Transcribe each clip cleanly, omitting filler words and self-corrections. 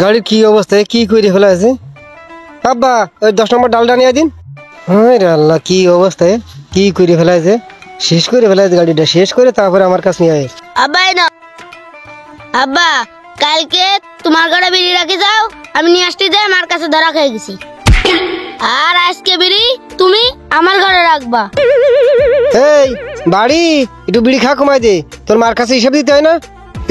গাড়ির কি অবস্থা, কি করে ফেলা আছে? আব্বা ওই 10 নম্বর ডালটা নিয়ে দিন। রে আল্লাহ, কি অবস্থায় কি করে ফেলা আছে, শেষ করে ফেলা আছে গাড়িটা, শেষ করে তারপরে আমার কাছে নিয়ে আয়। আব্বা না আব্বা, কালকে তোমার ঘরে বিড়ি রাখি যাও, আমি নিয়ে আসতে যাই, আমার কাছে ধরা খেয়ে গেছি। আর আজকে বিড়ি তুমি আমার ঘরে রাখবা। এই বাড়ি একটু বিড়ি খা কমাই দে, তোর মার কাছে হিসাব দিতে হয় না?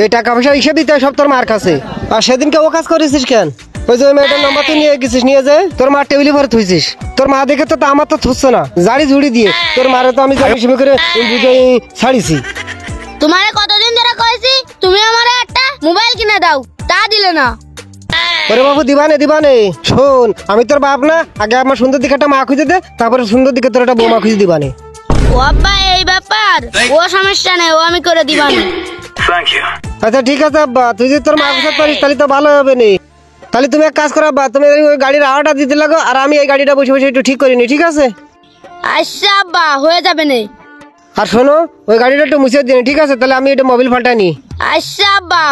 এই টাকা পয়সা হিসাব দিতে হয় সব তোর মার কাছে। আর সেদিনকে ও কাজ করেছিস কেন? ওই যে ওই মেয়েটার নাম্বার তুই নিয়ে গেছিস, নিয়ে যায় তোর মার টেবিলে ভরে থুইছিস। তোর মা দেখে তো আমার তো থুচ্ছে না, জাড়ি ঝুড়ি দিয়ে তোর মারে তো আমি জমি করে ছাড়িছি। তোমারে কতদিন ধরে কইছি তুমি আমারে একটা মোবাইল কিনে দাও, তা দিলে না। ওরে বাবু দিবানে শোন, আমি তোর বাপ না, আগে আমার সুন্দর দিকে একটা মা খুঁজে দে, তারপরে সুন্দর দিকে তোর একটা বৌমা খুঁজে দিবানে। ও আব্বা এই ব্যাপার, ও সমস্যা নেই, ও আমি করে দিবানি। আচ্ছা ঠিক আছে আব্বা, তুই যদি তোর মা খুঁজতে পারিস তাহলে তো ভালো হবে নি। তাহলে তুমি এক কাজ করো আব্বা, তুমি ওই গাড়ির আওয়াটা দিতে লাগো, আর আমি এই গাড়িটা বসে বসে একটু ঠিক করিনি, ঠিক আছে? আচ্ছা আব্বা, হয়ে যাবে নে। আর শোনো, ওই গাড়িটা একটু মুছে দিন, ঠিক আছে? তাহলে আমি এটা মোবিল পাল্টানি। আচ্ছা আব্বা।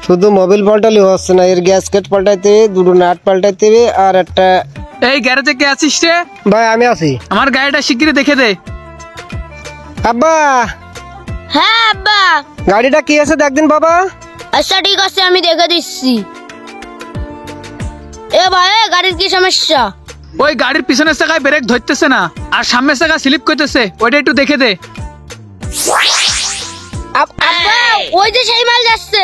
শুধু মোবিল পাল্টালে হচ্ছে না, এর গ্যাসকেট পাল্টাইতে হবে, দুটো নাট পাল্টাইতে হবে, আর একটা। এই গ্যারেজে কে আছিস রে? ভাই আমি আছি। আমার গাড়িটা শিগগিরই দেখে দে। আব্বা হ্যাঁ আব্বা। গাড়িটা কি আছে দেখদিন বাবা। আচ্ছা ঠিক আছে, আমি দেখে দিচ্ছি। এ ভাই, গাড়ির কি সমস্যা? ওই গাড়ির পিছনের চাকায় ব্রেক ধরতেছে না, আর সামনের চাকা স্লিপ করতেছে, ওইটা একটু দেখে দে। আব্বা ওই যে সেই মাল যাচ্ছে।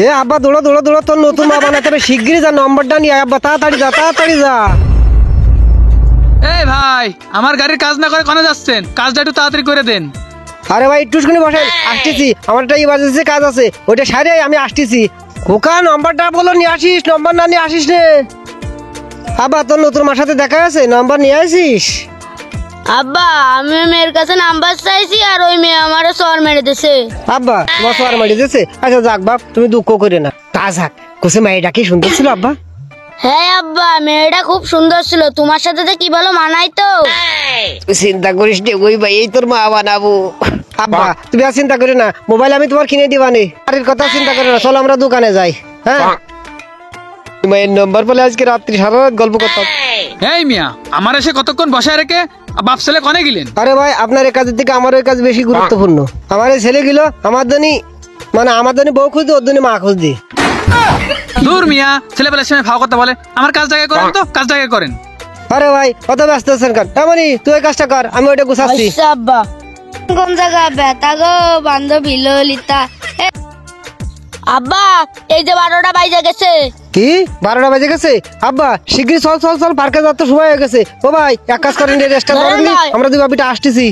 এ আব্বা দৌড়া দৌড়া দৌড়া, তোর নতুন মা বানাতে হবে, শিগগিরই যা, নম্বরটা নিয়ে আয় আব্বা, তাড়াতাড়ি যা তাড়াতাড়ি যা। এই ভাই, আমার গাড়ির কাজ না করে কোনে যাচ্ছেন? কাজটা একটু তাড়াতাড়ি করে দেন। আরে ভাই একটুখানি বসেন, আসতেছি, আমার একটা ইমার্জেন্সি কাজ আছে, ওইটা সারে আমি আসতেছি। খোকা নম্বরটা বলো নিয়ে আসিস, নম্বর না নিয়ে আসিস রে। আব্বা তোর নতুন মার সাথে দেখা আছে, নম্বর নিয়ে আসিস? আব্বা আমি মেয়ের কাছে নাম্বার চাইছি, আর ওই মেয়ে আমারও সর মেরে দিছে। আব্বা তোমার সোয়ার মারি দিয়েছে? আচ্ছা যাক বাপ, তুমি দুঃখ করে না, তা যাক। কোসে মেয়েটা কি সুন্দর ছিল আব্বা? হ্যাঁ আব্বা, মেয়েটা খুব সুন্দর ছিল, তোমার সাথে যে কি ভালো মানাই তো। তুই চিন্তা করিস নে, ওই ভাই এই তোর মা বানাবো। আব্বা তুমি আর চিন্তা করে না, মোবাইল আমি তোমার কিনে দিবানি, আর এর কথা চিন্তা করে না, চলো আমরা দোকানে যাই। হ্যাঁ মায়ের নম্বর বলে আজকে রাত্রি সারা রাত গল্প করতাম। এই মিয়া, আমার এসে কতক্ষণ বসায় রেখে বাপ ছেলে কনে গেলেন? আরে ভাই আপনার এই কাজের থেকে আমার ওই কাজ বেশি গুরুত্বপূর্ণ। আমার এই ছেলে গেল আমার জন্য, মানে আমার জন্য বউ খুঁজতে, ওর জন্য মা খুঁজতে। দূর মিয়া, ছেলেবেলার সময় ভাও কথা বলে। আমার কাজ জায়গায় করেন তো, কাজ জায়গায় করেন। আরে ভাই অত ব্যস্ত আছেন কেন? এমনই তুই ওই কাজটা কর, আমি ওইটা গুছাচ্ছি। আচ্ছা আব্বা। কোন জায়গা বেতা গো বান্ধবী ললিতা। আব্বা এই যে 12টা বাজে গেছে। কি 12টা বাজে গেছে? আব্বা শিগগিরই চল চল চল, পার্কে যাওয়ার তো সময় হয়ে গেছে। ও ভাই এক কাজ করেন, রেস্টটা করেন, আমরা দুই বাপিটা আসতেছি।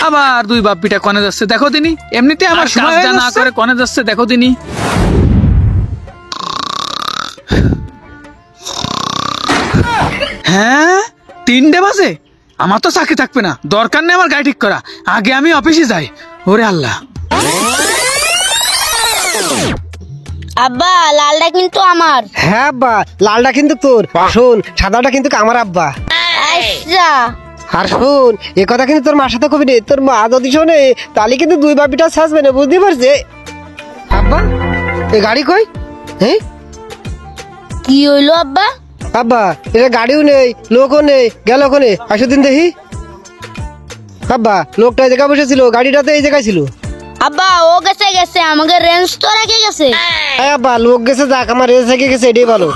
আবার দুই বাপ্পিটা কনে যাচ্ছে দেখো তিনি, এমনিতে আমার কাজটা না করে কনে যাচ্ছে দেখো তিনি। হ্যাঁ 3টে বাজে, আমার তো চাকরি থাকবে না, দরকার নেই আমার গাড়ি ঠিক করা, আগে আমি অফিসে যাই। ওরে আল্লাহ। আব্বা লালটা কিন্তু আমার। হ্যাঁ আব্বা লালটা কিন্তু তোর, শোন সাদাটা কিন্তু আমার আব্বা। আচ্ছা। আর শোন এ কথা কিন্তু তোর মার সাথে কবি নে, তোর মা যদি শোনে তাহলে কিন্তু দুই বাপিটা ছাড়বে না, বুঝতে পারছে? আব্বা এই গাড়ি কই? হ্যাঁ কি হইলো আব্বা? আব্বা এটা গাড়িও নেই, লোকও নেই, গেল ওখানে, আসো দিন দেখি। আব্বা লোকটা এই জায়গায় বসেছিল, গাড়িটা তো এই জায়গায় ছিল। আব্বা ও গেছে গেছে, আমাকে রেঞ্জ তো রেখে গেছে। আব্বা লোক গেছে, যাক আমার রেস রেখে গেছে, এটাই ভালো।